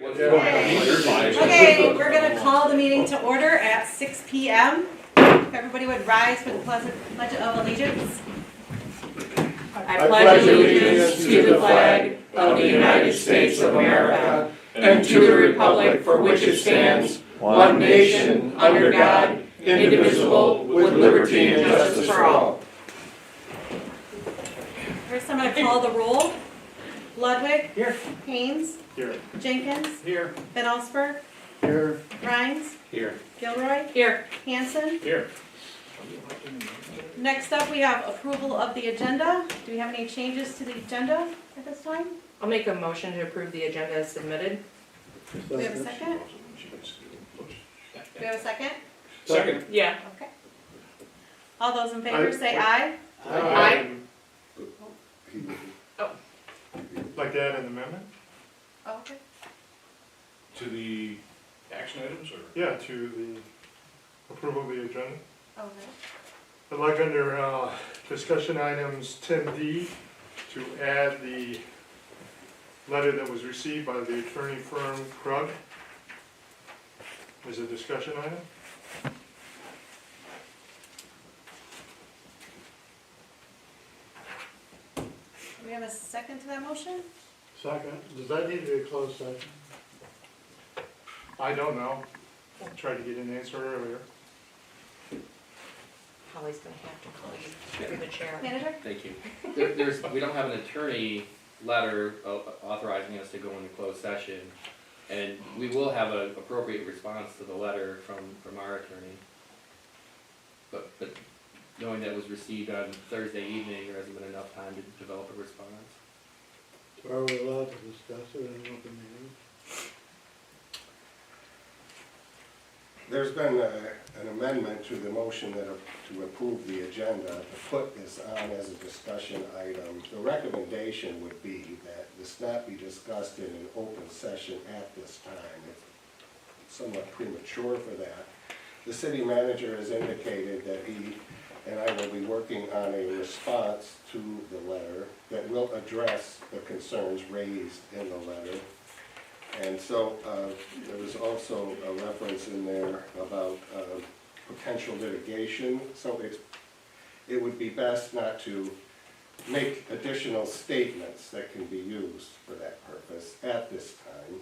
Okay, we're going to call the meeting to order at 6 p.m. If everybody would rise for the Pledge of Allegiance. I pledge allegiance to the flag of the United States of America and to the republic for which it stands, one nation, under God, indivisible, with liberty and justice for all. First, I'm going to call the roll. Ludwig. Here. Haynes. Here. Jenkins. Here. Van Allsburg. Here. Rhines. Here. Gilroy. Here. Hanson. Here. Next up, we have approval of the agenda. Do we have any changes to the agenda at this time? I'll make a motion to approve the agenda as submitted. Do we have a second? Do we have a second? Second. Yeah. Okay. All those in favor say aye. Aye. Like to add an amendment? Oh, okay. To the action items, or? Yeah, to the approval of the agenda. Okay. I'd like under discussion items 10D to add the letter that was received by the attorney firm Krug as a discussion item. Do we have a second to that motion? Second, does that need to be a closed session? I don't know. Tried to get an answer earlier. Holly's gonna have to call you through the chair. Manager? Thank you. We don't have an attorney letter authorizing us to go into closed session, and we will have an appropriate response to the letter from our attorney. But knowing that it was received on Thursday evening, there hasn't been enough time to develop a response. Are we allowed to discuss it in an open meeting? There's been an amendment to the motion to approve the agenda, to put this on as a discussion item. The recommendation would be that this not be discussed in an open session at this time. It's somewhat premature for that. The city manager has indicated that he and I will be working on a response to the letter that will address the concerns raised in the letter. And so there was also a reference in there about potential litigation. So it would be best not to make additional statements that can be used for that purpose at this time.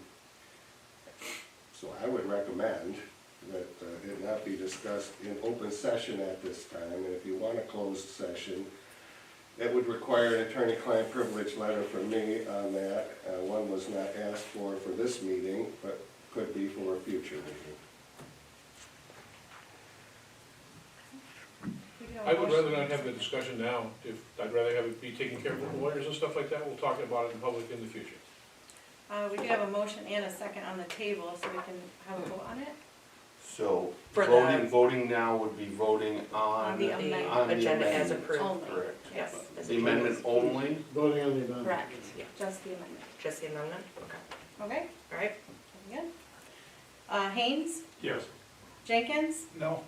So I would recommend that it not be discussed in open session at this time. And if you want a closed session, that would require an attorney-client privilege letter from me on that. One was not asked for this meeting, but could be for a future meeting. I would rather not have the discussion now. I'd rather have it be taken care of with lawyers and stuff like that. We'll talk about it in public in the future. We do have a motion and a second on the table, so we can have a vote on it. So For voting now would be voting on the The amendment. on the agenda as amendment. approved. Only. Correct. Yes, As The a- amendment only? Voting on the amendment. correct. Yeah. Just the amendment. Just the amendment? Okay. Okay, All right. very good. Haynes? Yes. Jenkins? No.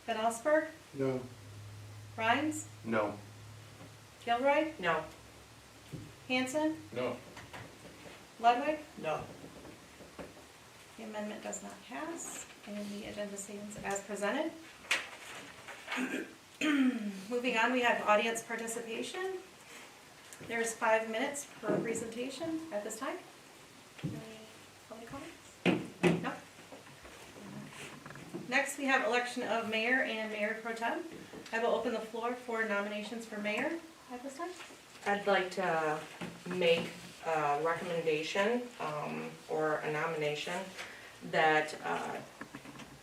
Van Allsburg? No. Rhines? No. Gilroy? No. Hanson? No. Ludwig? No. The amendment does not pass, and the agenda stands as presented. Moving on, we have audience participation. There's 5 minutes per presentation at this time. Any public comments? No? Next, we have election of mayor and mayor pro tem. I will open the floor for nominations for mayor at this time. I'd like to make a recommendation or a nomination that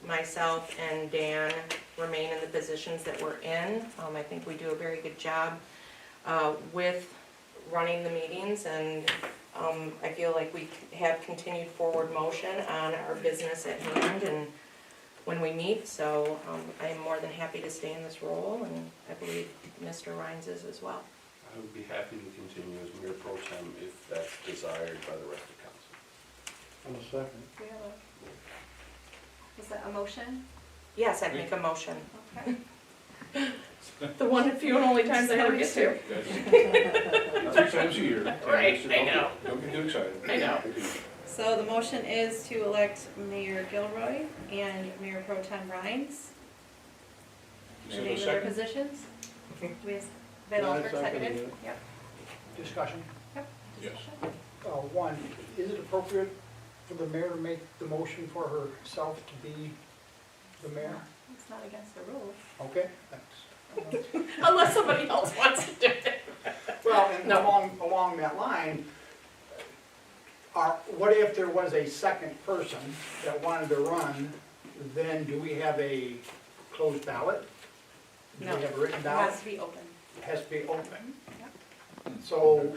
myself and Dan remain in the positions that we're in. I think we do a very good job with running the meetings, and I feel like we have continued forward motion on our business at hand and when we meet, so I am more than happy to stay in this role, and I believe Mr. Rhines is as well. I would be happy to continue as mayor pro tem if that's desired by the rest of council. On the second. Do we have is that a motion? Yes, I'd make a motion. Okay. The one few and only times I ever get to. That's 3 times a year. Right, I know. Don't get too excited. I know. So the motion is to elect Mayor Gilroy and Mayor Pro Tem Rhines. Is The there a name of their second? positions. Do we have, Ben Yeah, I Alford seconded seconded? it. Yep. Discussion. Yep. Yes. Discussion. One, is it appropriate for the mayor to make the motion for herself to be the mayor? It's not against the rules. Okay, thanks. Unless somebody else wants to do it. Well, and No. along that line, what if there was a second person that wanted to run, then do we have a closed ballot? Do No. we have a written It ballot? has to be open. It has to be open. Yep. So,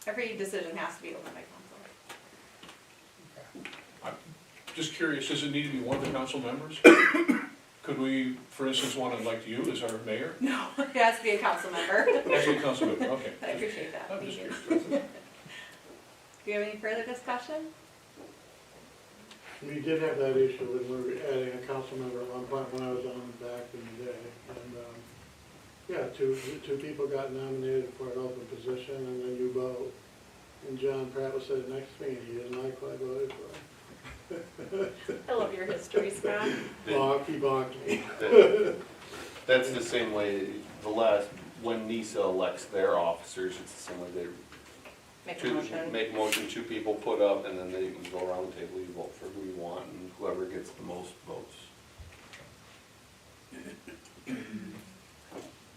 Every decision has to be open by council. Just curious, does it need to be one of the council members? Could we, for instance, want to elect you as our mayor? No, it has to be a council member. That's a council member, okay. I appreciate that. I'm Thank just you. curious. Do you have any further discussion? We did have that issue when we were adding a council member at one point when I was on back in the day. And, yeah, two people got nominated for an open position and then you vote. And John Pratt was sitting next to me and he didn't like what I voted for. I love your history, Scott. He balked me. That's the same way, when NISA elects their officers, it's the same way they Make a motion. make a motion, two people put up, and then you go around the table, you vote for who you want, and whoever gets the most votes.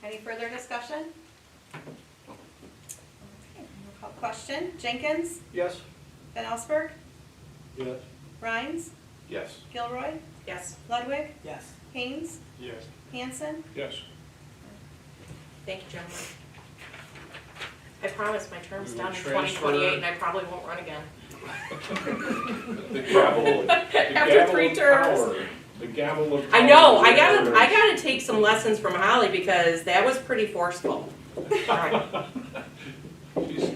Any further discussion? Okay, we'll call question. Jenkins? yes? Ben Elsberg? Yes. Rhines? Yes. Gilroy? Yes, Ludwig? Yes. Haynes? Yes. Hanson? Yes. thank you, gentlemen. I promise my term's We will done in transfer- 2028 and I probably won't run again. The gavel, After 3 terms. the gavel of. I know, power. I gotta take some lessons from Holly because that was pretty forceful. Alright.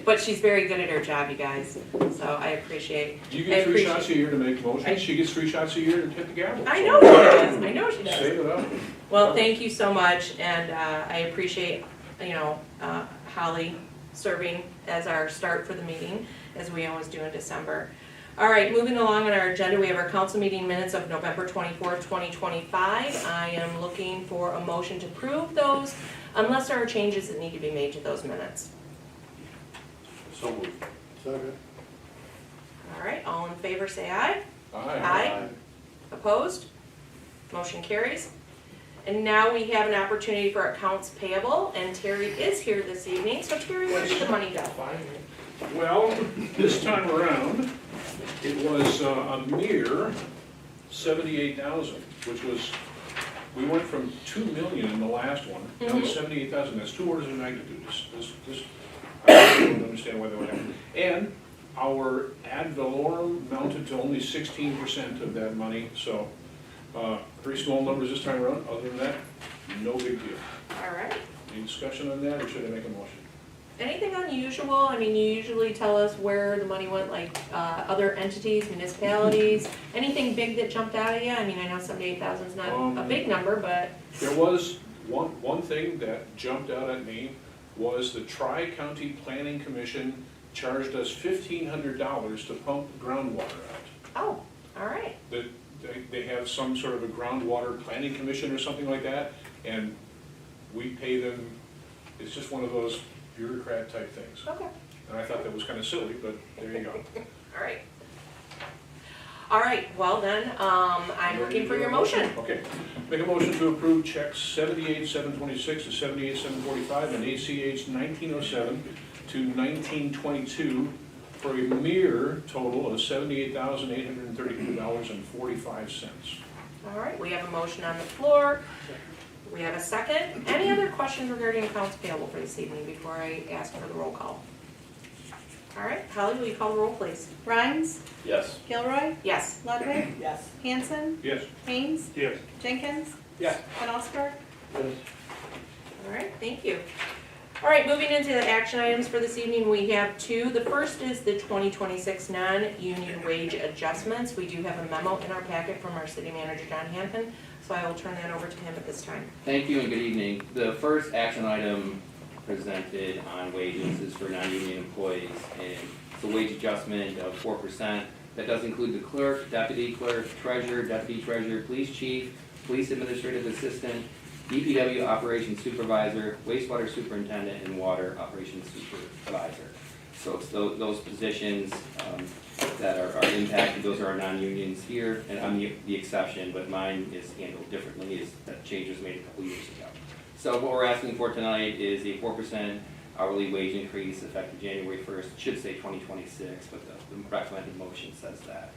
But she's very good at her job, you guys, so I appreciate. You I get 3 appreciate- shots a year to make I- motions, she gets 3 shots a year to hit the gavel. I know she does, I know she does. Save it up. Well, thank you so much, and I appreciate, Holly serving as our start for the meeting, as we always do in December. All right, moving along on our agenda, we have our council meeting minutes of November 24th, 2025. I am looking for a motion to approve those, unless there are changes that need to be made to those minutes. So moved. Second. All right, all in favor, say aye. Aye. Opposed? Motion carries. And now we have an opportunity for accounts payable, and Terry is here this evening. So Terry, where did the money go? Well, this time around, it was a mere 78,000, which was, we went from 2 million in the last one, down to 78,000, that's 2 orders of magnitude. This, I don't understand why that would happen. And our ad valorem mounted to only 16% of that money, so pretty small numbers this time around. Other than that, no big deal. All right. Any discussion on that, or should I make a motion? Anything unusual? I mean, you usually tell us where the money went, like other entities, municipalities. Anything big that jumped out at you? I mean, I know 78,000 is not a big number, but. There was one thing that jumped out at me was the Tri-County Planning Commission charged us $1,500 to pump groundwater out. Oh, all right. They have some sort of a groundwater planning commission or something like that, and we pay them, it's just one of those bureaucrat type things. Okay. And I thought that was kind of silly, but there you go. All right. All right, well then, I'm looking for your motion. Okay, make a motion to approve checks 78,726 to 78,745 and ACH 1907 to 1922 for a mere total of $78,832.45. All right, we have a motion on the floor. We have a second. Any other questions regarding accounts payable for this evening before I ask for the roll call? All right, Holly, will you call the roll, please? Rhines? Yes. Gilroy? Yes. Ludwig? Yes. Hanson? Yes. Haynes? Yes. Jenkins? Yes. Ben Osberg? Yes. All right, thank you. All right, moving into the action items for this evening, we have 2. The first is the 2026 non-union wage adjustments. We do have a memo in our packet from our city manager, John Hanton, so I will turn that over to him at this time. Thank you and good evening. The first action item presented on wages is for non-union employees, and It's a wage adjustment of 4%. That does include the clerk, deputy clerk, treasurer, deputy treasurer, police chief, police administrative assistant, DPW operations supervisor, wastewater superintendent, and water operations supervisor. So it's those positions that are impacted, those are our non-unions here, and I'm the exception, but mine is handled differently, as that change was made a couple years ago. So what we're asking for tonight is a 4% hourly wage increase effective January 1st, it should say 2026, but the recommended motion says that.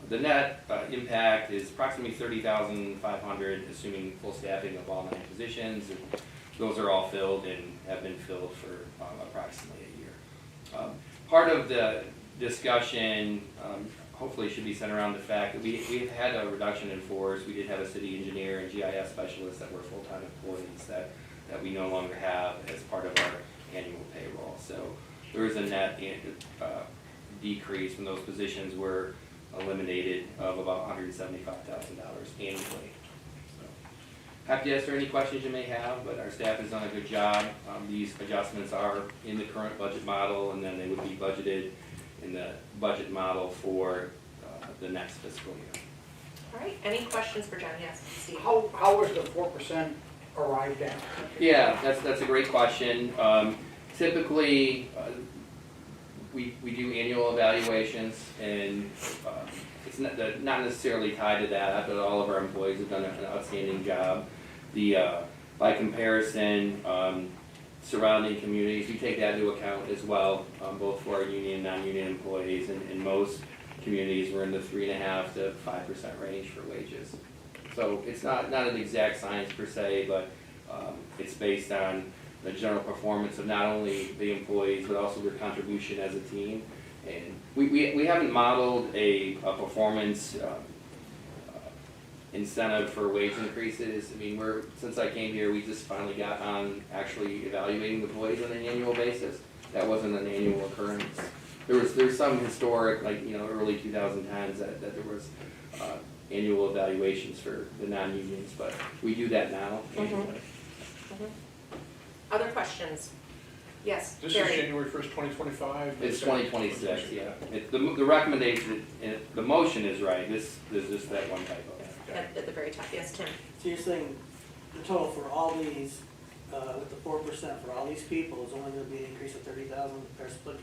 The net impact is approximately $30,500, assuming full staffing of all 9 positions, and those are all filled and have been filled for approximately a year. Part of the discussion hopefully should be centered around the fact that we've had a reduction in force. We did have a city engineer and GIS specialist that were full-time employees that we no longer have as part of our annual payroll. So there is a net decrease when those positions were eliminated of about $175,000 annually. So, happy to answer any questions you may have, but our staff has done a good job. These adjustments are in the current budget model, and then they would be budgeted in the budget model for the next fiscal year. All right, any questions for John? Yes, Steve? How was the 4% arrived at? Yeah, that's a great question. Typically, we do annual evaluations, and it's not necessarily tied to that, but all of our employees have done an outstanding job. By comparison, surrounding communities, we take that into account as well, both for our union and non-union employees, and most communities were in the 3.5% to 5% range for wages. So it's not an exact science per se, but it's based on the general performance of not only the employees, but also their contribution as a team. And we haven't modeled a performance incentive for wage increases. I mean, since I came here, we just finally got on actually evaluating the employees on an annual basis. That wasn't an annual occurrence. There's some historic, like, early 2010s that there was annual evaluations for the non-unions, but we do that now annually. Other questions? Yes, This Terry? is January 1st, 2025? It's 2026, yeah. The recommendation, the motion is right, this is just that one typo. At the very top, yes, Tim? So you're saying the total for all these, with the 4% for all these people is only gonna be an increase of 30,000, or split,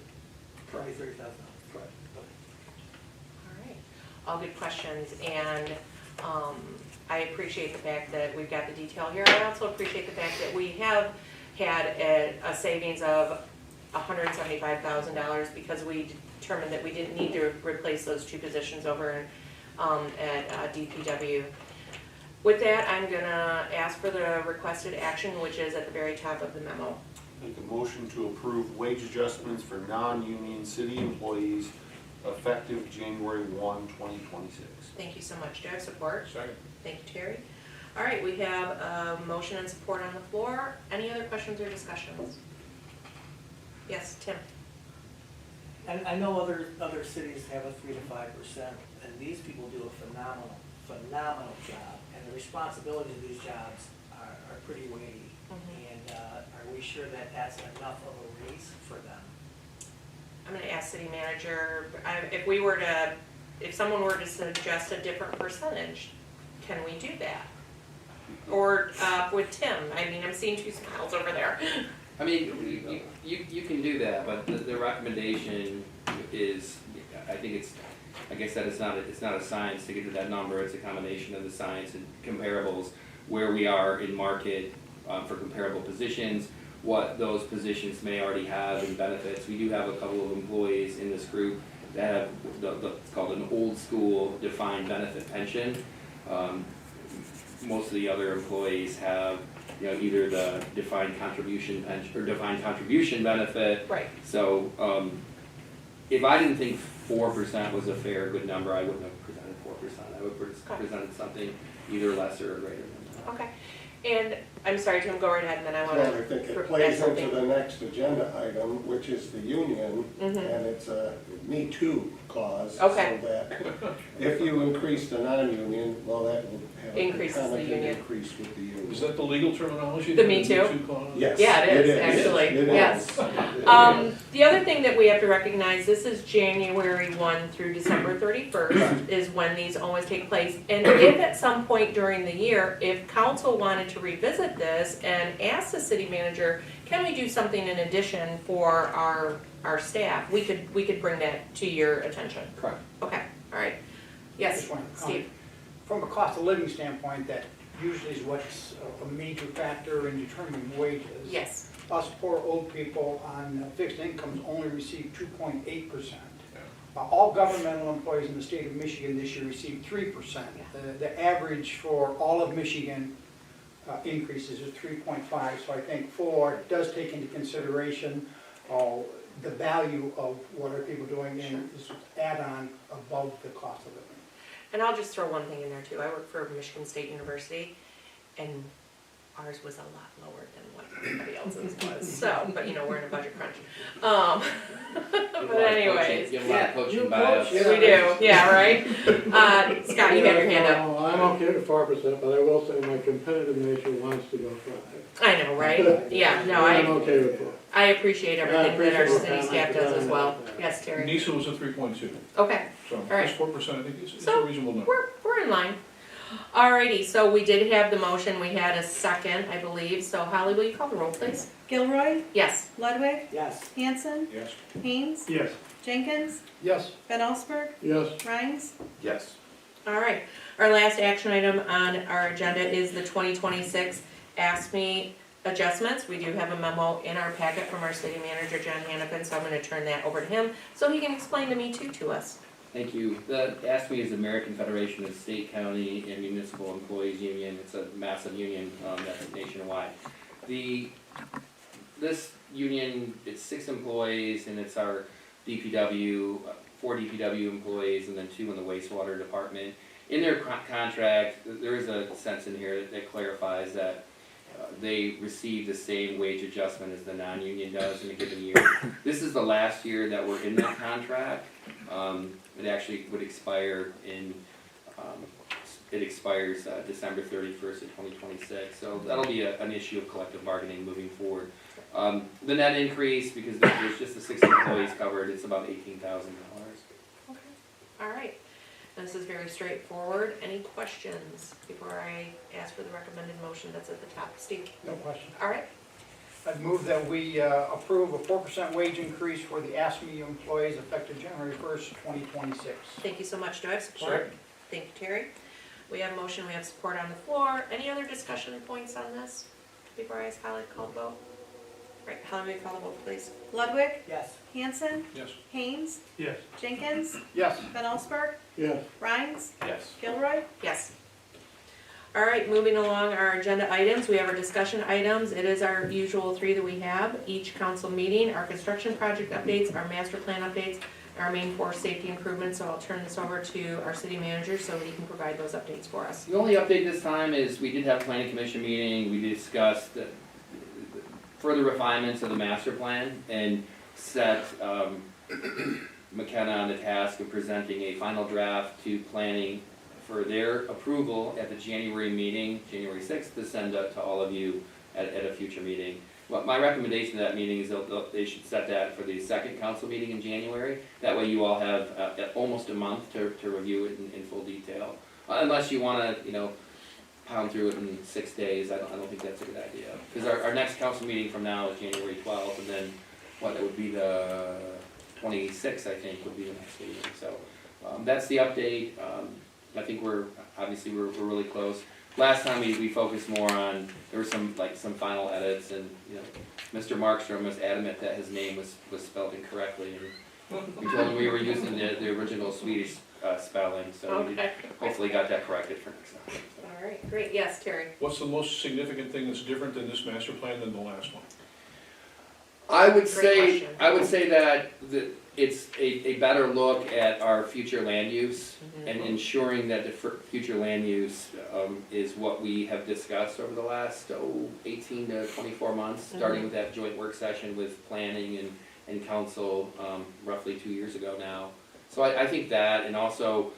probably 30,000? Correct. All right, all good questions, and I appreciate the fact that we've got the detail here. I also appreciate the fact that we have had a savings of $175,000 because we determined that we didn't need to replace those 2 positions over at DPW. With that, I'm gonna ask for the requested action, which is at the very top of the memo. Make a motion to approve wage adjustments for non-union city employees effective January 1, 2026. Thank you so much. Do I have support? Second. Thank you, Terry. All right, we have a motion and support on the floor. Any other questions or discussions? Yes, Tim? And I know other cities have a 3 to 5%, and these people do a phenomenal job, and the responsibilities of these jobs are pretty weighty. And are we sure that that's enough of a raise for them? I'm gonna ask city manager, if someone were to suggest a different percentage, can we do that? Or with Tim, I mean, I'm seeing 2 smiles over there. I mean, you can do that, but the recommendation is, I guess that it's not a science to get to that number, it's a combination of the science and comparables, where we are in market for comparable positions, what those positions may already have in benefits. We do have a couple of employees in this group that have it's called an old school defined benefit pension. Most of the other employees have, either the defined contribution pension or defined contribution benefit. Right. So, if I didn't think 4% was a fair, good number, I wouldn't have presented 4%. I would have presented something either lesser or greater than that. Okay. And I'm sorry, Tim, go right ahead, and then I want Well, to I think it add plays into something. the next agenda item, which is the union, Mhm. and it's a Me Too clause. Okay. So that if you increase the non-union, well, that will have a Increases the concomitant union. increase with the union. Is that the legal terminology? The Me Too? clause? Yes. Yeah, it is, It actually, is. yes. It The other thing that we have to recognize, this is January 1 through December 31st is when these always take place. And if at some point during the year, if council wanted to revisit this and ask the city manager, can we do something in addition for our staff, we could bring that to your attention. Correct. Okay, all right. Yes, Just one Steve? comment. From a cost of living standpoint, that usually is what's a major factor in determining wages. Yes. Us poor old people on fixed incomes only receive 2.8%. All governmental employees in the state of Michigan this year receive 3%. The average for all of Michigan increases is 3.5, so I think 4 does take into consideration the value of what are people doing and is add-on above the cost of living. And I'll just throw one thing in there too. I work for Michigan State University, and ours was a lot lower than what everybody else's was. So, but we're in a budget crunch. But anyways, Give a lot of coaching You bias. coach, we do. Yeah, right. Scott, you have your hand up. No, I'm okay with 4%, but I will say my competitive nature wants to go 5. I know, right? Yeah. No, I'm I okay with 4. I appreciate everything that our appreciate city your staff comment. does as well. Yes, Terry. NISA was a 3.2, Okay. so right. just 4%, I think it's a So, reasonable number. We're in line. Alrighty, so we did have the motion, we had a second, I believe, so Holly, will you call the roll, please? Gilroy, Yes. Ludwig, Yes. Hanson, Yes. Haynes, Yes. Jenkins, Yes. Van Allsburg, Yes, Rhines. Yes. Alright, our last action item on our agenda is the 2026 ASME adjustments. We do have a memo in our packet from our city manager, John Hannafin, so I'm gonna turn that over to him, so he can explain to me too to us. Thank you. The ASME is the American Federation of State, County, and Municipal Employees Union. It's a massive union that's nationwide. This union, it's 6 employees, and it's our DPW, 4 DPW employees, and then 2 in the wastewater department. In their contract, there is a sentence in here that clarifies that they receive the same wage adjustment as the non-union does in a given year. This is the last year that we're in that contract. It actually would expire it expires December 31st of 2026, so that'll be an issue of collective bargaining moving forward. The net increase, because there's just the 6 employees covered, it's about $18,000. Okay. Alright, this is very straightforward. Any questions before I ask for the recommended motion that's at the top? Steve? No question. Alright, I'd move that we approve a 4% wage increase for the ASME employees effective January 1st, 2026. thank you so much. Do I have support? Second. Thank you, Terry. We have motion, we have support on the floor. Any other discussion points on this before I ask Holly to call the vote? Right, Holly, will you call the vote, please? Ludwig, Yes. Hanson, Yes. Haynes, Yes. Jenkins, Yes. Van Allsburg, yes. Rhines, Yes. Gilroy. Yes. All right, moving along our agenda items, we have our discussion items. It is our usual 3 that we have each council meeting, our construction project updates, our master plan updates, our main 4 safety improvements. So I'll turn this over to our city manager so he can provide those updates for us. The only update this time is we did have a planning commission meeting. We discussed further refinements of the master plan and set McKenna on the task of presenting a final draft to planning for their approval at the January meeting, January 6th, to send to all of you at a future meeting. Well, my recommendation to that meeting is they should set that for the 2nd council meeting in January. That way you all have almost a month to review it in full detail. Unless you want to, pound through it in 6 days, I don't think that's a good idea. Because our next council meeting from now is January 12th, and then, it would be the 26th, I think, would be the next meeting. So that's the update. I think we're really close. Last time we focused more on, there were some final edits, and Mr. Markstrom was adamant that his name was spelled incorrectly, and we told him we were using the original Swedish spelling, so we Okay. hopefully got that corrected for next time. So. All right, great. Yes, Terry? What's the most significant thing that's different in this master plan than the last one? I would Great say question. that it's a better look at our future land use Mhm. and ensuring that the future land use is what we have discussed over the last 18 to 24 months, starting with that joint work session with planning and council roughly 2 years ago now. So I think that, and also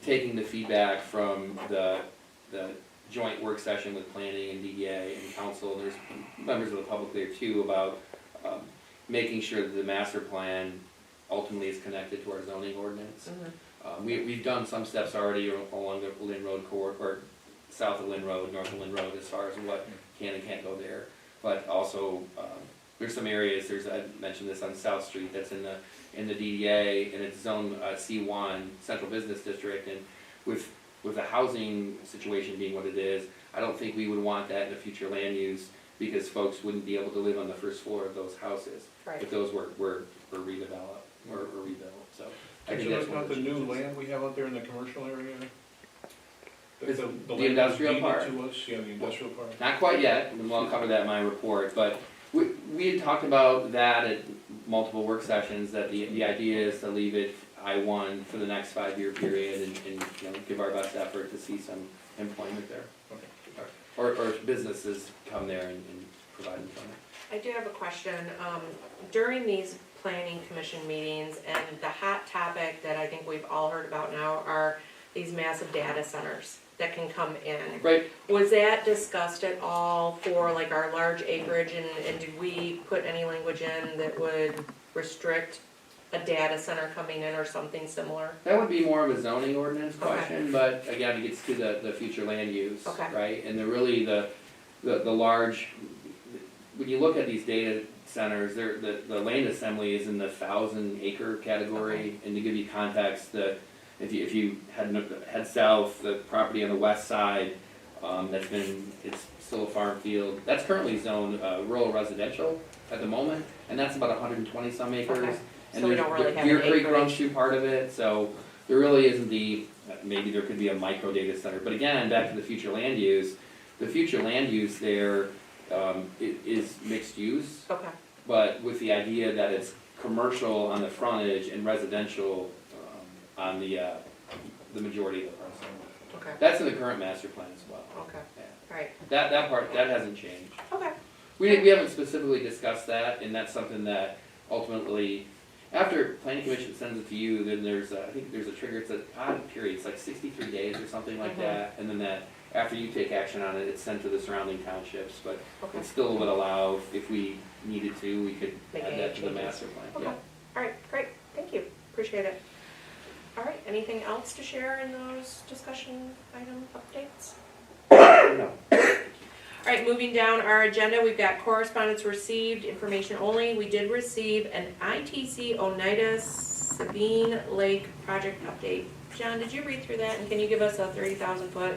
taking the feedback from the joint work session with planning and DDA and council, there's members of the public there too, about making sure that the master plan ultimately is connected to our zoning ordinance. We've done some steps already along the Lynn Road corridor, or south of Lynn Road, north of Lynn Road, as far as what can and can't go there. But also, there's some areas, I mentioned this on South Street, that's in the DDA, and it's zone C1, Central Business District, and with the housing situation being what it is, I don't think we would want that in a future land use, because folks wouldn't be able to live on the first floor of those houses if those were redeveloped or rebuilt, so. I think that's one Not of the new changes. land we have out there in the commercial area? Is The the land industrial deeded part? to us, yeah, the industrial part. Not quite yet, and we'll cover that in my report, but we had talked about that at multiple work sessions, that the idea is to leave it I-1 for the next 5-year period and you know, give our best effort to see some employment there. Okay. Or businesses come there and provide employment. I do have a question. During these planning commission meetings, and the hot topic that I think we've all heard about now are these massive data centers that can come in. Right. Was that discussed at all for like our large acreage, and did we put any language in that would restrict a data center coming in or something similar? That would be more of a zoning ordinance Okay. question, but again, it gets to the future land use, Okay. right? And the large, when you look at these data centers, the land assembly is in the 1,000-acre category. And to give you context, if you head south, the property on the west side, it's still a farm field. That's currently zoned rural residential at the moment, and that's about 120 some acres. Okay. And So we don't really have Deer an Creek runs acreage. through part of it, so there really isn't maybe there could be a micro data center. But again, back to the future land use, the future land use there is mixed use, Okay, but with the idea that it's commercial on the frontage and residential on the majority of the parcel. okay, That's in the current master plan as well. okay, Yeah. right, That part, that hasn't changed. okay. We haven't specifically discussed that, and that's something that ultimately, after planning commission sends it to you, then I think there's a trigger, it's an odd period, it's like 63 days or something like that, and then that, after you take action on it, it's sent to the surrounding townships, but Okay. it still would allow, if we needed to, we could Make add any that to the changes. master plan, Okay. yeah. All right, great, thank you, appreciate it. All right, anything else to share in those discussion item updates? No. All right, moving down our agenda, we've got correspondence received, information only. We did receive an ITC Oneida Sabine Lake project update. John, did you read through that, and can you give us a 30,000 foot,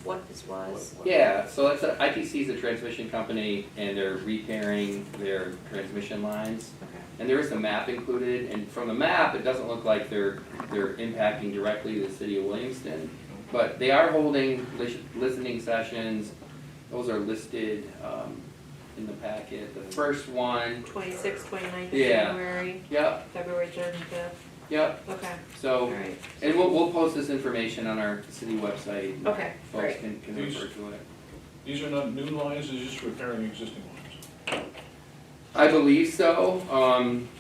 what this was? Yeah, so ITC is a transmission company, and they're repairing their transmission lines. Okay. And there is a map included, and from the map, it doesn't look like they're impacting directly the city of Williamston. But they are holding listening sessions. Those are listed in the packet. The first one, 26th, 29th of Yeah. January, yep, February 3rd and 5th. yep. Okay, all So, right. and we'll post this information on our city website. and Okay, Folks great. can These- refer to it. These are not new lines, they're just repairing existing lines. I believe so.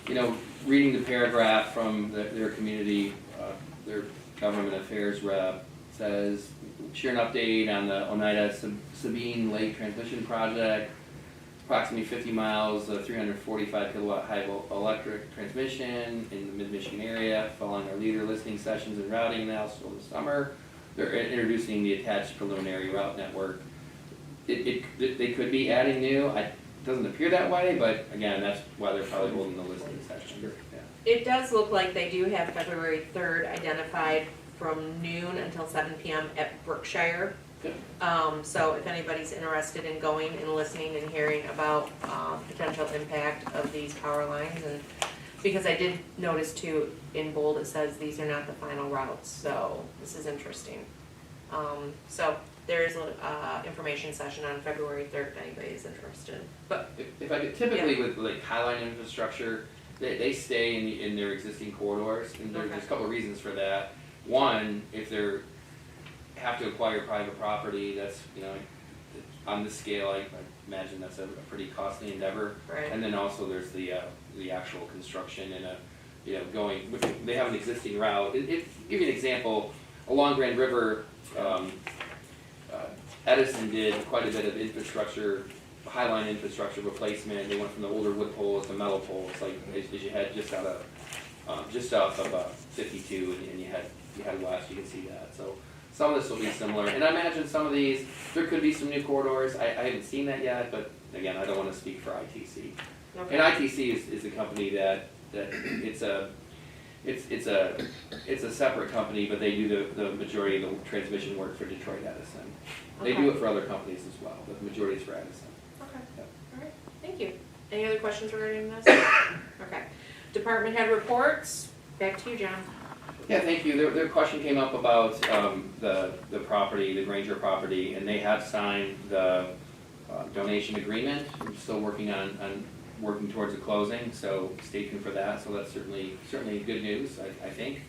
You know, reading the paragraph from their community, their government affairs rep says, share an update on the Oneida Sabine Lake Transmission Project. Approximately 50 miles of 345 kilowatt high electric transmission in the mid-Michigan area, following our leader listening sessions and routing analysis over the summer. They're introducing the attached preliminary route network. They could be adding new. It doesn't appear that way, but again, that's why they're probably holding the listening session. Yeah. It does look like they do have February 3rd identified from noon until 7 p.m. at Brookshire. Good. So if anybody's interested in going and listening and hearing about potential impact of these power lines, and because I did notice too, in bold, it says these are not the final routes, so this is interesting. So there is an information session on February 3rd if anybody is interested. But if I could, typically with like highline infrastructure, they stay in their existing corridors, and there's Okay. a couple of reasons for that. One, if they're have to acquire private property, that's, you know, on this scale, I imagine that's a pretty costly endeavor. Right. And then also there's the actual construction and they have an existing route. Give you an example, along Grand River, Edison did quite a bit of infrastructure highline infrastructure replacement. They went from the older wood poles to metal poles, like as you head just off of 52, and you head west. You can see that. So some of this will be similar, and I imagine some of these there could be some new corridors. I haven't seen that yet, but again, I don't want to speak for ITC. Okay. And ITC is a company that it's a separate company, but they do the majority of the transmission work for Detroit Edison. They do it for other companies as well, but the majority is for Edison. Okay, Yep. all right, thank you. Any other questions regarding this? Okay. Department head reports, back to you, John. Yeah, thank you. Their question came up about the property, the Granger property, and they have signed the donation agreement. We're still working on working towards a closing, so stay tuned for that. So that's certainly good news, I think.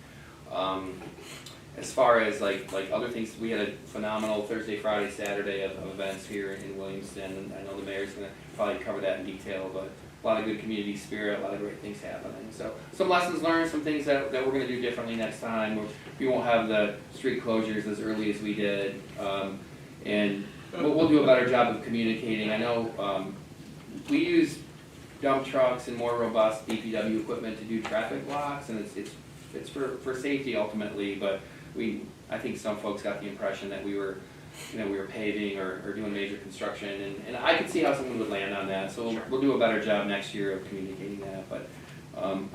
As far as like other things, we had a phenomenal Thursday, Friday, Saturday of events here in Williamston, and I know the mayor's gonna probably cover that in detail, but a lot of good community spirit, a lot of great things happening. So some lessons learned, some things that we're gonna do differently next time. We won't have the street closures as early as we did, and we'll do a better job of communicating. I know we use dump trucks and more robust DPW equipment to do traffic blocks, and it's for safety ultimately, but I think some folks got the impression that we were paving or doing major construction, and I could see how someone would land on that, so we'll do a better job next year of communicating that, but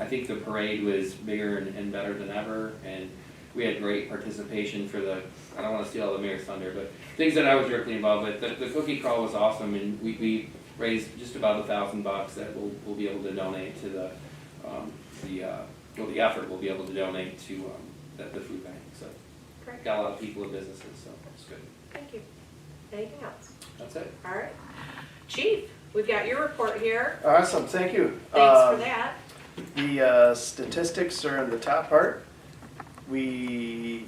I think the parade was bigger and better than ever, and we had great participation for I don't want to steal all the mayor's thunder, but things that I was directly involved with. The cookie crawl was awesome, and we raised just about $1,000 that we'll be able to donate to the effort we'll be able to donate to the food bank, so. Great. Got a lot of people and businesses, so it's good. Thank you. Anything else? That's it. All right. Chief, we've got your report here. Awesome, thank you. Thanks for that. The statistics are in the top part. The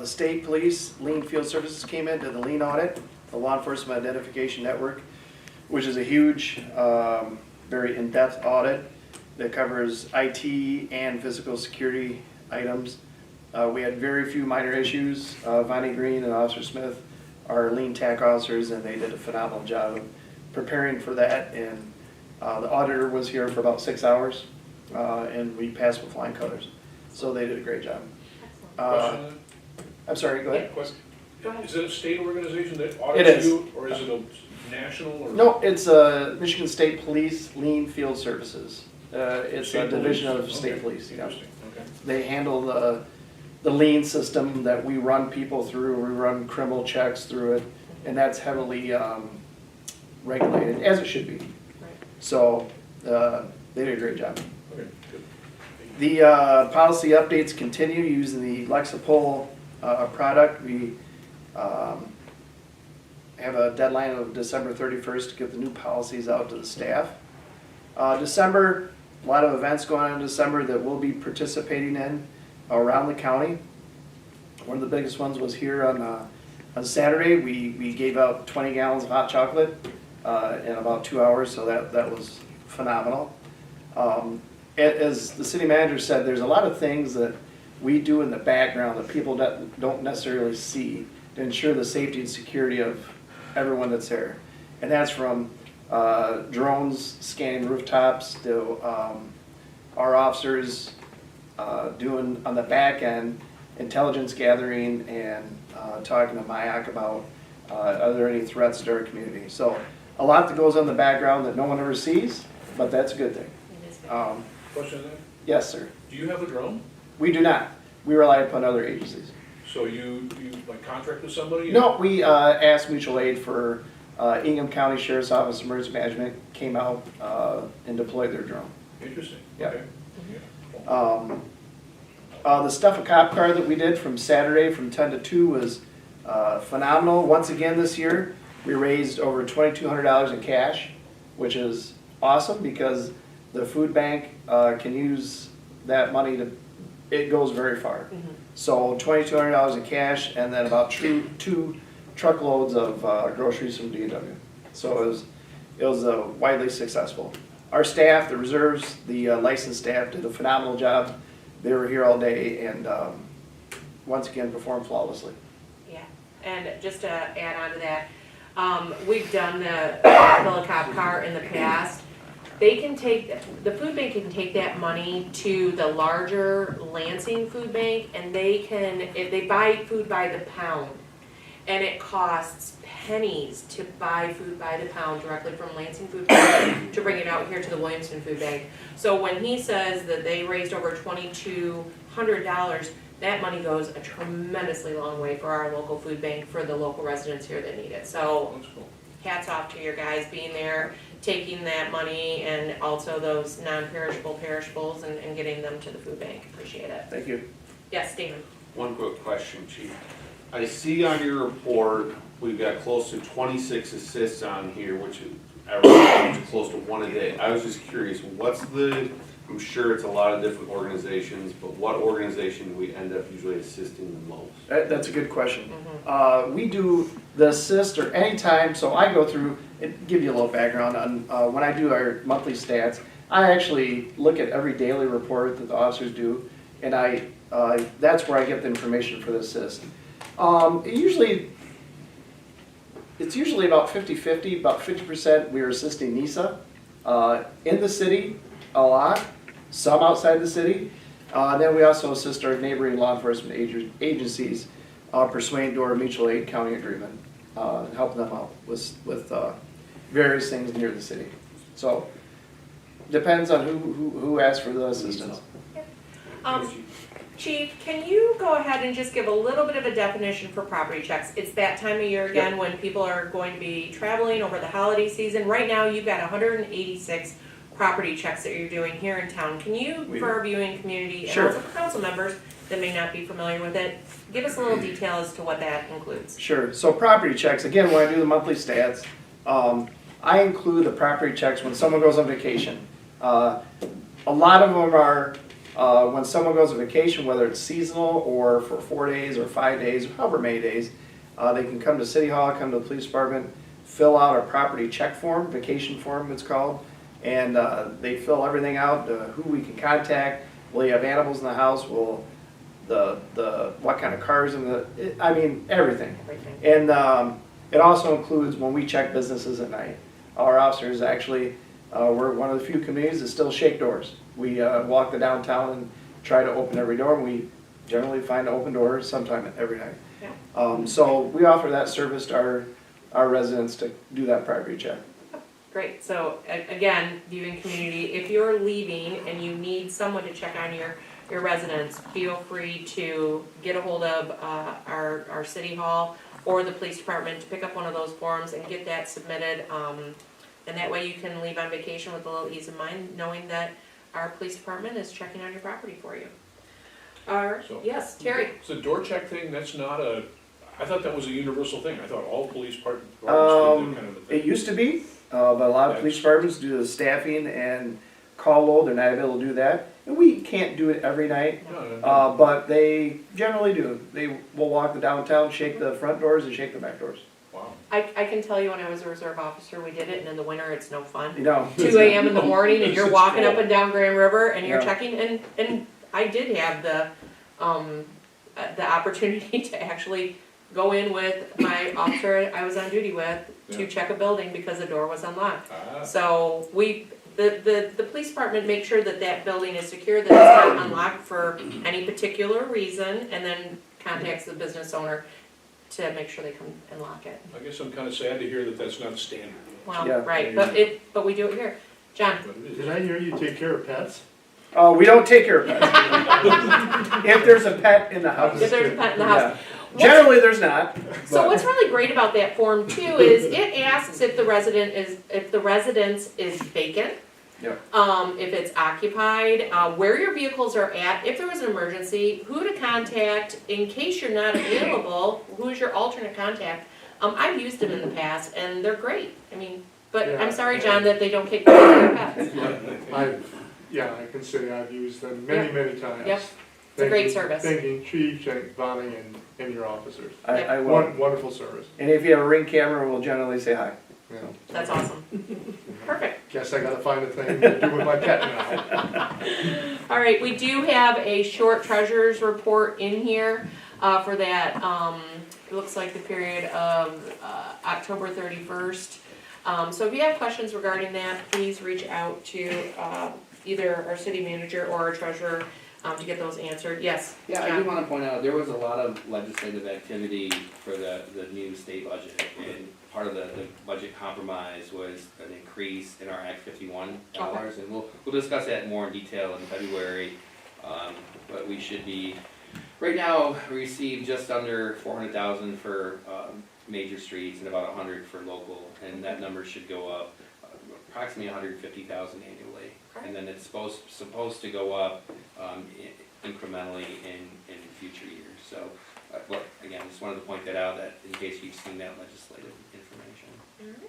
state police lean field services came into the lean audit, the law enforcement identification network, which is a huge, very in-depth audit that covers IT and physical security items. We had very few minor issues. Vonnie Green and Officer Smith are lean TAC officers, and they did a phenomenal job of preparing for that. And the auditor was here for about 6 hours, and we passed with flying colors. So they did a great job. Question on I'm sorry, go ahead. that? Question. Go ahead. Is it a state organization that It audits is. you, or is it a national or? No, it's Michigan State Police Lean Field Services. It's a State division police. of state Okay. police, you know. Interesting, okay. They handle the lean system that we run people through. We run criminal checks through it, and that's heavily regulated, as it should be. Right. So they did a great job. Okay, good. The policy updates continue using the Lexapol product. We have a deadline of December 31st to get the new policies out to the staff. December, a lot of events going on in December that we'll be participating in around the county. One of the biggest ones was here on Saturday. We gave out 20 gallons of hot chocolate in about 2 hours, so that was phenomenal. As the city manager said, there's a lot of things that we do in the background that people don't necessarily see to ensure the safety and security of everyone that's there. And that's from drones scanning rooftops to our officers doing on the back end intelligence gathering and talking to MIAC about are there any threats to our community. So a lot that goes on in the background that no one ever sees, but that's a good thing. It is good. Question on that? Yes, sir. Do you have a drone? We do not. We rely upon other agencies. So you like contract with somebody? No, we asked mutual aid for Ingham County Sheriff's Office Emergency Management came out and deployed their drone. Interesting, Yeah. okay. Yeah, cool. The Stuff a Cop car that we did from Saturday from 10 to 2 was phenomenal. Once again this year, we raised over $2,200 in cash, which is awesome because the food bank can use that money it goes very far. So $2,200 in cash and then about two truckloads of groceries from DW. So it was widely successful. Our staff, the reserves, the licensed staff did a phenomenal job. They were here all day and once again performed flawlessly. Yeah, and just to add on to that, We've done the helicopter car in the past. They can take, the food bank can take that money to the larger Lansing food bank, and they can, if they buy food by the pound, and it costs pennies to buy food by the pound directly from Lansing Food Bank to bring it out here to the Williamston Food Bank. So when he says that they raised over $2,200, that money goes a tremendously long way for our local food bank, for the local residents here that need it. So That's cool. hats off to your guys being there, taking that money and also those non-perishable perishables and getting them to the food bank. Appreciate it. Thank you. Yes, Damon? One quick question, Chief. I see on your report, we've got close to 26 assists on here, which is average close to one a day. I was just curious, what's the, I'm sure it's a lot of different organizations, but what organization do we end up usually assisting the most? That's a good question. We do the assist or anytime, so I go through, and give you a little background on, when I do our monthly stats, I actually look at every daily report that the officers do, and that's where I get the information for the assist. It's usually about 50-50, about 50% we are assisting NISA, in the city, a lot, some outside the city. Then we also assist our neighboring law enforcement agencies, pursuant to our mutual aid county agreement, helping them out with various things near the city. So, depends on who asks for the assistance. Chief, can you go ahead and just give a little bit of a definition for property checks? It's that time of year again when people are going to be traveling over the holiday season. Right now, you've got 186 property checks that you're doing here in town. Can you, for our viewing community, and Sure. also for council members that may not be familiar with it, give us a little detail as to what that includes? Sure, so property checks, again, when I do the monthly stats, I include the property checks when someone goes on vacation. A lot of them are when someone goes on vacation, whether it's seasonal or for 4 days or 5 days, or however many days, they can come to City Hall, come to the police department, fill out our property check form, vacation form it's called, and they fill everything out, who we can contact, will you have animals in the house, will what kind of cars in everything. And it also includes when we check businesses at night. Our officers actually, we're one of the few communities that still shake doors. We walk the downtown and try to open every door, and we generally find an open door sometime every night. Yeah. So we offer that service to our residents to do that property check. Great, so again, viewing community, if you're leaving and you need someone to check on your residents, feel free to get a hold of our city hall or the police department to pick up one of those forms and get that submitted. And that way you can leave on vacation with a little ease of mind, knowing that our police department is checking on your property for you. Yes, Terry? So the door check thing, that's not I thought that was a universal thing. I thought all police departments did that kind of a thing. It used to be, but a lot of police departments do the staffing and call load, they're not able to do that. And we can't do it every night, No. but they generally do. They will walk the downtown, shake the front doors and shake the back doors. Wow. I can tell you when I was a reserve officer, we did it, and in the winter, it's no fun. You know. 2 a.m. in the morning, and you're It's walking up cold. and down Grand River, and you're Yeah. checking, and I did have the opportunity to actually go in with my officer I was on duty with to Yeah. check a building because the door was unlocked. Ah. So the police department makes sure that that building is secure, that it's not unlocked for any particular reason, and then contacts the business owner to make sure they come and lock it. I guess I'm kind of sad to hear that that's not standard. Well, Yeah. right, but we do it here. John? But it is. Did I hear you take care of pets? We don't take care of pets. If there's a pet in the house. If there's a pet in the house. Yeah. Generally, there's not. So but- what's really great about that form too is it asks if the residence is vacant. Yep. If it's occupied, where your vehicles are at, if there was an emergency, who to contact, in case you're not available, who's your alternate contact. I've used them in the past and they're great. But Yeah. I'm sorry, John, that they don't take care of your pets. I can say I've used them many times. Yep. It's a great service. Thanking Chief, Bonnie, and your officers. I will. Wonderful service. And if you have a Ring camera, we'll generally say hi. Yeah. That's awesome. Perfect. Guess I gotta find a thing to do with my pet now. All right, we do have a short treasurer's report in here for that it looks like the period of October 31st. So if you have questions regarding that, please reach out to either our city manager or our treasurer to get those answered. Yes? Yeah, I John? do wanna point out, there was a lot of legislative activity for the new state budget, and part of the budget compromise was an increase in our Act 51 dollars, and we'll discuss that more in detail in February. But we should be, right now, we receive just under 400,000 for major streets and about 100 for local, and that number should go up approximately 150,000 annually. And then it's supposed to go up incrementally in future years. So, but again, just wanted to point that out, that in case you've seen that legislative information.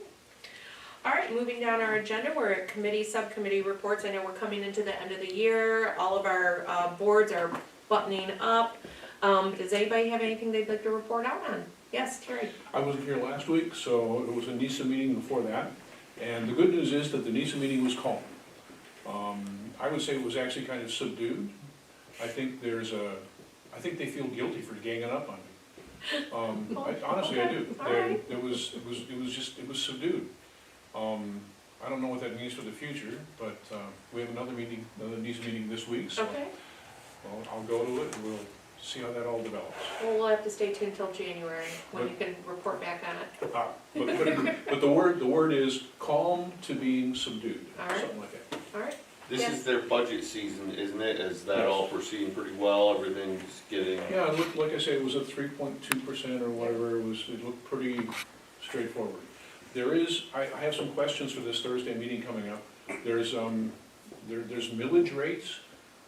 All right, moving down our agenda, we're at committee, subcommittee reports. I know we're coming into the end of the year. All of our boards are buttoning up. Does anybody have anything they'd like to report out on? Yes, Terry? I wasn't here last week, so it was a NISA meeting before that. And the good news is that the NISA meeting was calm. I would say it was actually kind of subdued. I think I think they feel guilty for ganging up on me. Honestly, I do. All right. It was subdued. I don't know what that means for the future, but we have another NISA meeting this week, so Okay. I'll go to it and we'll see how that all develops. Well, we'll have to stay tuned till January when you can report back on it. But the word is calm to being subdued, All right. something like that. All right. This Yes. is their budget season, isn't it? Is that all proceeding pretty well? Everything's getting, Yeah, it looked, like I say, it was at 3.2% or whatever, it looked pretty straightforward. I have some questions for this Thursday meeting coming up. There's millage rates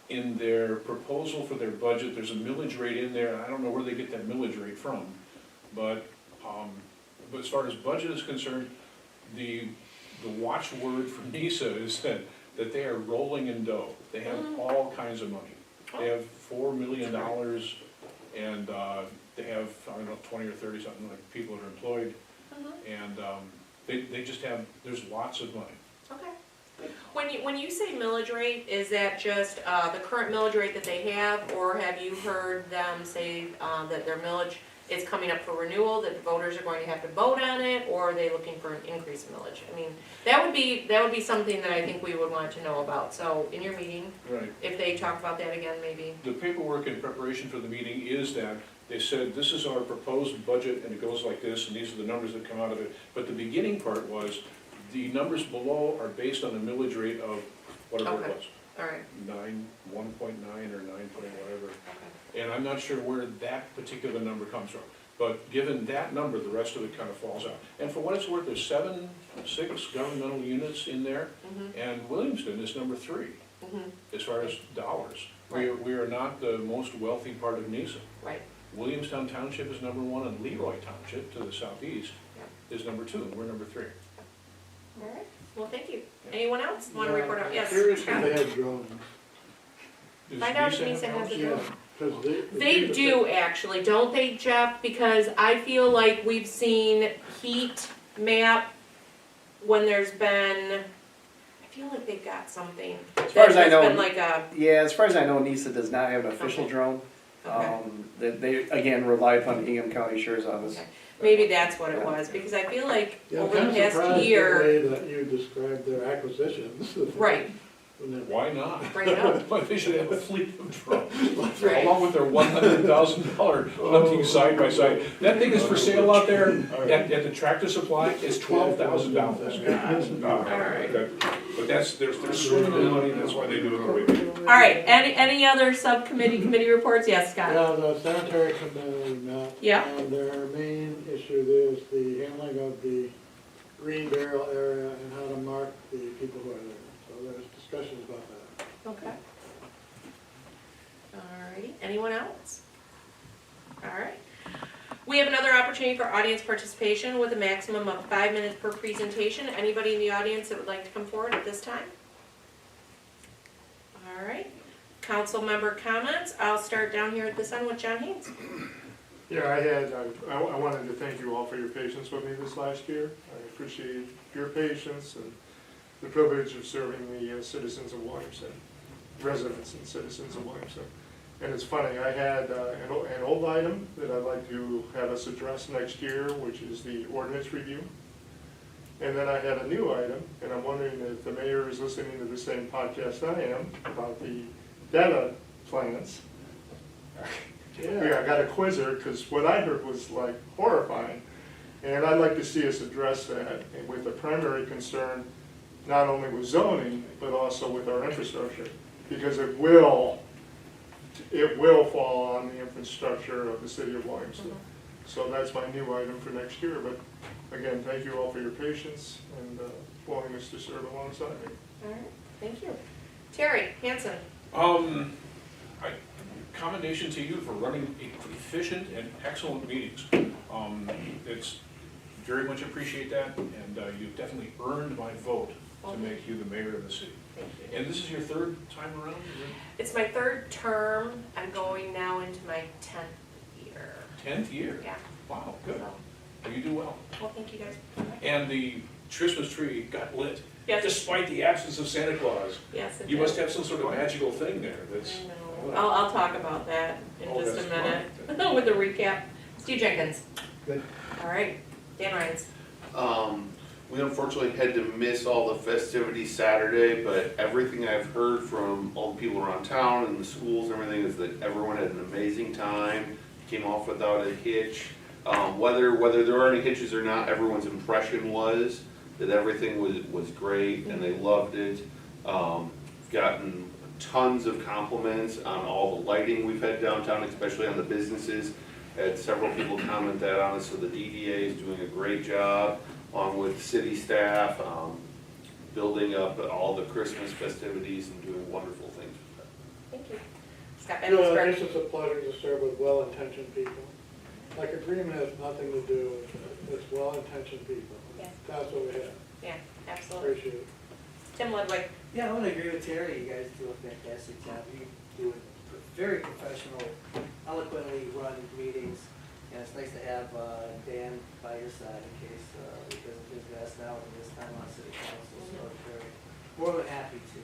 in their proposal for their budget. There's a millage rate in there, and I don't know where they get that millage rate from. But as far as budget is concerned, the watchword from NISA is that they are rolling in dough. They have all kinds of money. They have $4 million, and they have, I don't know, 20 or 30 something like people that are employed. And they just have, there's lots of money. Okay. When you say millage rate, is that just the current millage rate that they have, or have you heard them say that their millage is coming up for renewal, that the voters are going to have to vote on it, or are they looking for an increase in millage? I mean, that would be something that I think we would want to know about. So in your meeting, Right. if they talk about that again, maybe. The paperwork in preparation for the meeting is that they said, this is our proposed budget, and it goes like this, and these are the numbers that come out of it. But the beginning part was, the numbers below are based on a millage rate of whatever Okay. it was. All right. 1.9 or 9 point whatever. And I'm not sure where that particular number comes from. But given that number, the rest of it kind of falls out. And for what it's worth, there's 6 governmental units in there, and Williamston is number 3 as far as dollars. Right. We are not the most wealthy part of NISA. Right. Williamstown Township is number 1, and Leroy Township, to the southeast, is number 2, and we're number 3. All right. Well, thank you. Anyone else want to report out? Yes. Curious if Scott? they had drones. Does Find out if NISA NISA have has a those? Yeah, drone. 'cause They do actually, don't they, Jeff? Because I feel like we've seen heat map when there's been, I feel like they've got something. As far as I That's know, been like a, yeah, as far as I know, NISA does not have an official Okay. drone. Okay. They, again, rely upon the Ingham County Sheriff's Office. okay. Maybe that's what it was, because I feel like Yeah, I'm over the kind of past surprised the year. way that you described their acquisitions. Right, Why not? bring it up. Why they should have a fleet of drones, Right. along with their $100,000 hunting side by side. That thing is for sale out there at the Tractor Supply, it's $12,000. All right. But they're swimming in money, that's why they do it the way they do. All right, any other committee reports? Yes, Scott? Yeah, the sanitary committee met. Yeah. And their main issue is the handling of the green barrel area and how to mark the people who are there. So there's discussions about that. Okay. All righty, anyone else? All right. We have another opportunity for audience participation with a maximum of 5 minutes per presentation. Anybody in the audience that would like to come forward at this time? All right. Council member comments. I'll start down here at this end with John Haynes. Yeah, I wanted to thank you all for your patience with me this last year. I appreciate your patience and the privilege of serving the citizens of Williamston, residents and citizens of Williamston. And it's funny, I had an old item that I'd like to have us address next year, which is the ordinance review. And then I had a new item, and I'm wondering if the mayor is listening to the same podcast I am about the data plans. I got a quizzer, because what I heard was like horrifying. And I'd like to see us address that with the primary concern, not only with zoning, but also with our infrastructure. Because it will fall on the infrastructure of the city of Williamston. So that's my new item for next year. But again, thank you all for your patience and willingness to serve alongside me. All right, thank you. Terry Hansen. Commendation to you for running efficient and excellent meetings. It's very much appreciate that, and you've definitely earned my vote to make you the mayor of the city. Thank you. And this is your third time around? It's my third term. I'm going now into my 10th year. 10th year? Yeah. Wow, good. So, Well, you do well. well, thank you guys. And the Christmas tree got lit, Yes. despite the absence of Santa Claus. Yes, it You did. must have some sort of magical thing there that's... I know. I'll talk about that in Oh, just a that's minute with a recap. Steve Jenkins. Good. All right. Dan Ryan's. We unfortunately had to miss all the festivities Saturday, but everything I've heard from all the people around town and the schools and everything is that everyone had an amazing time, came off without a hitch. Whether there are any hitches or not, everyone's impression was that everything was great and they loved it. Gotten tons of compliments on all the lighting we've had downtown, especially on the businesses. Had several people comment that on us, so the DDA is doing a great job, along with city staff, building up all the Christmas festivities and doing wonderful things with that. Thank you. Scott You know, Bennisberg. it's just a pleasure to serve with well-intentioned people. Like agreement has nothing to do with it, it's well-intentioned people. Yeah. That's what we have, Yeah, absolutely. appreciate it. Tim Ludwig. Yeah, I want to agree with Terry. You guys do a fantastic job. You do very professional, eloquently run meetings. And it's nice to have Dan by your side in case he doesn't do his best now in this time on city council. So I'm very more than happy to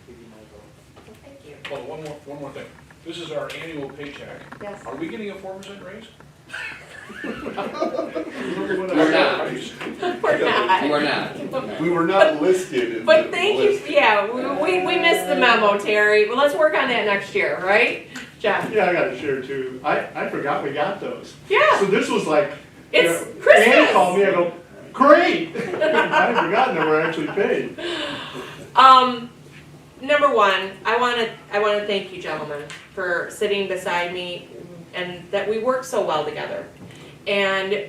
give you my vote. Well, thank you. Well, one more thing. This is our annual paycheck. Yes. Are we getting a 4% raise? We're not. We're not. We're not. We were not listed in But the thank you, list. yeah, we missed the memo, Terry. Well, let's work on that next year, right? Jeff? Yeah, I got to share too. I forgot we got those. Yeah, So this was like, it's Ann Christmas. called me, I go, great! I had forgotten that we're actually paid. Number one, I wanna thank you gentlemen for sitting beside me and that we work so well together. And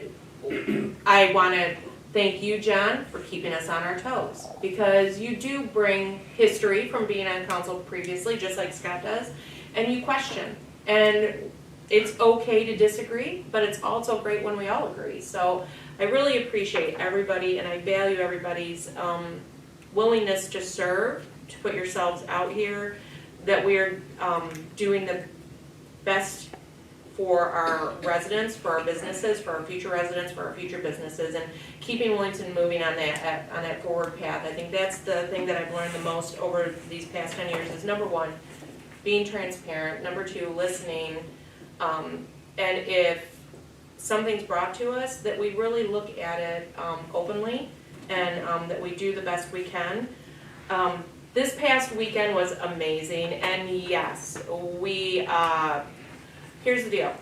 I wanna thank you, John, for keeping us on our toes. Because you do bring history from being on council previously, just like Scott does, and you question. And it's okay to disagree, but it's also great when we all agree. So I really appreciate everybody and I value everybody's willingness to serve, to put yourselves out here, that we're doing the best for our residents, for our businesses, for our future residents, for our future businesses, and keeping Williamston moving on that forward path. I think that's the thing that I've learned the most over these past 10 years is number one, being transparent, number two, listening, and if something's brought to us, that we really look at it openly, and that we do the best we can. This past weekend was amazing, and yes, we, here's the deal.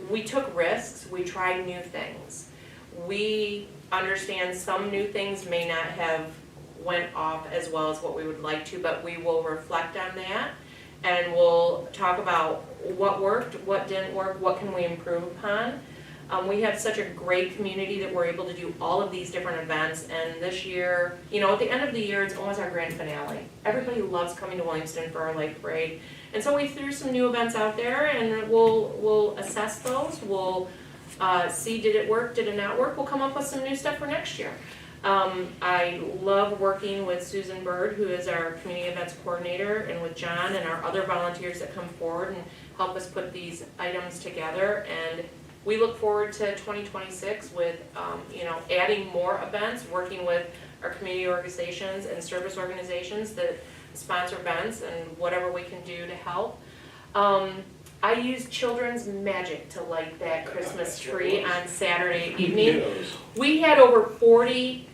We took risks, we tried new things. We understand some new things may not have went off as well as what we would like to, but we will reflect on that, and we'll talk about what worked, what didn't work, what can we improve upon. We have such a great community that we're able to do all of these different events, and this year, you know, at the end of the year, it's almost our grand finale. Everybody loves coming to Williamston for our light parade, and so we threw some new events out there, and we'll assess those. We'll see, did it work, did it not work? We'll come up with some new stuff for next year. I love working with Susan Bird, who is our community events coordinator, and with John and our other volunteers that come forward and help us put these items together. And we look forward to 2026 with, you know, adding more events, working with our community organizations and service organizations that sponsor events and whatever we can do to help. I used children's magic to light that Christmas tree on Saturday evening. We had over 40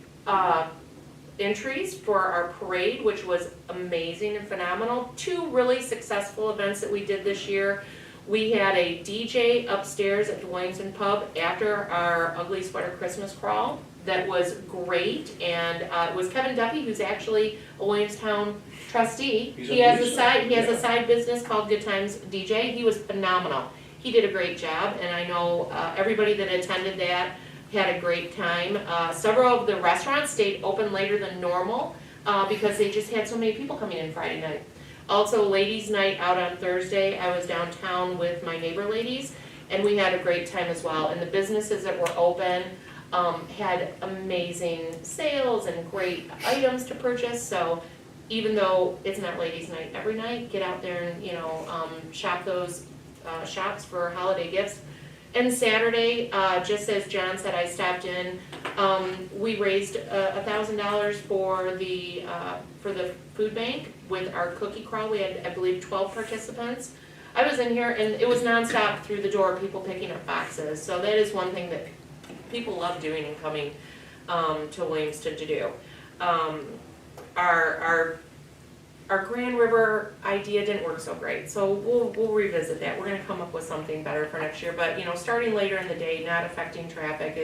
entries for our parade, which was amazing and phenomenal. 2 really successful events that we did this year. We had a DJ upstairs at the Williamston Pub after our Ugly Sweater Christmas Crawl. That was great, and it was Kevin Duffy, who's actually a Williamstown trustee. He has a side business called Good Times DJ. He was phenomenal. He did a great job, and I know everybody that attended that had a great time. Several of the restaurants stayed open later than normal because they just had so many people coming in Friday night. Also, ladies' night out on Thursday, I was downtown with my neighbor ladies, and we had a great time as well. And the businesses that were open had amazing sales and great items to purchase. So even though it's not ladies' night every night, get out there and shop those shops for holiday gifts. And Saturday, just as John said, I stopped in. We raised $1,000 for the food bank with our cookie crawl. We had, I believe, 12 participants. I was in here, and it was nonstop through the door, people picking up boxes. So that is one thing that people love doing and coming to Williamston to do. Our Grand River idea didn't work so great, so we'll revisit that. We're gonna come up with something better for next year, but starting later in the day, not affecting traffic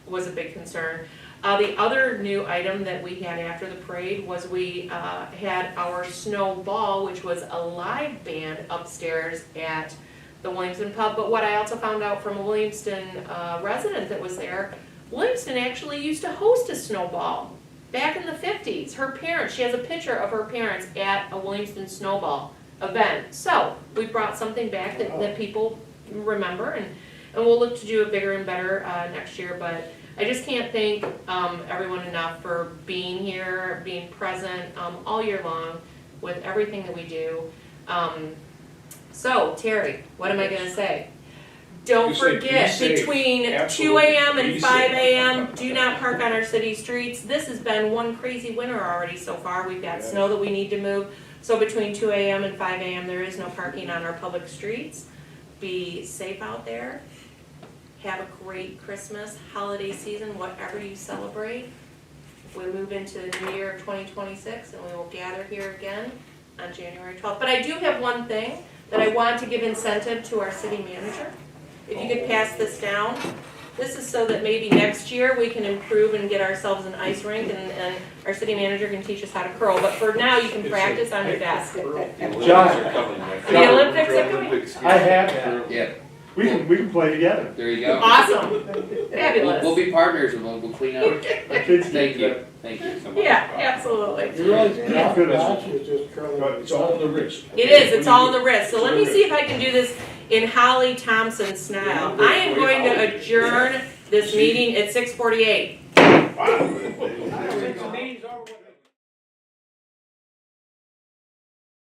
was a big concern. The other new item that we had after the parade was we had our snow ball, which was a live band upstairs at the Williamston Pub. But what I also found out from a Williamston resident that was there, Williamston actually used to host a snowball back in the 50s. Her parents, she has a picture of her parents at a Williamston snowball event. So we brought something back that people remember, and we'll look to do it bigger and better next year. But I just can't thank everyone enough for being here, being present all year long with everything that we do. So, Terry, what am I going to say? Don't forget, between 2 a.m. and 5 a.m., do not park on our city streets. This has been one crazy winter already so far. We've got snow that we need to move. So between 2 a.m. and 5 a.m., there is no parking on our public streets. Be safe out there. Have a great Christmas, holiday season, whatever you celebrate. We move into the new year of 2026, and we will gather here again on January 12th. But I do have one thing that I want to give incentive to our city manager. If you could pass this down. This is so that maybe next year we can improve and get ourselves an ice rink, and our city manager can teach us how to curl. But for now, you can practice on your desk. The Olympics are coming. The Olympics are coming? I have that. Yeah, We can play together. there you go. Awesome. Fabulous. We'll be partners and we'll clean up. My kids Thank do you, that. thank you so much. Yeah, absolutely. You realize Yeah. Gotcha is just curling. It's all in the wrist. It is, it's all on the wrist. So let me see if I can do this in Holly Thompson style. I am going to adjourn this meeting at 6:48. Wow. Since the meeting's over with.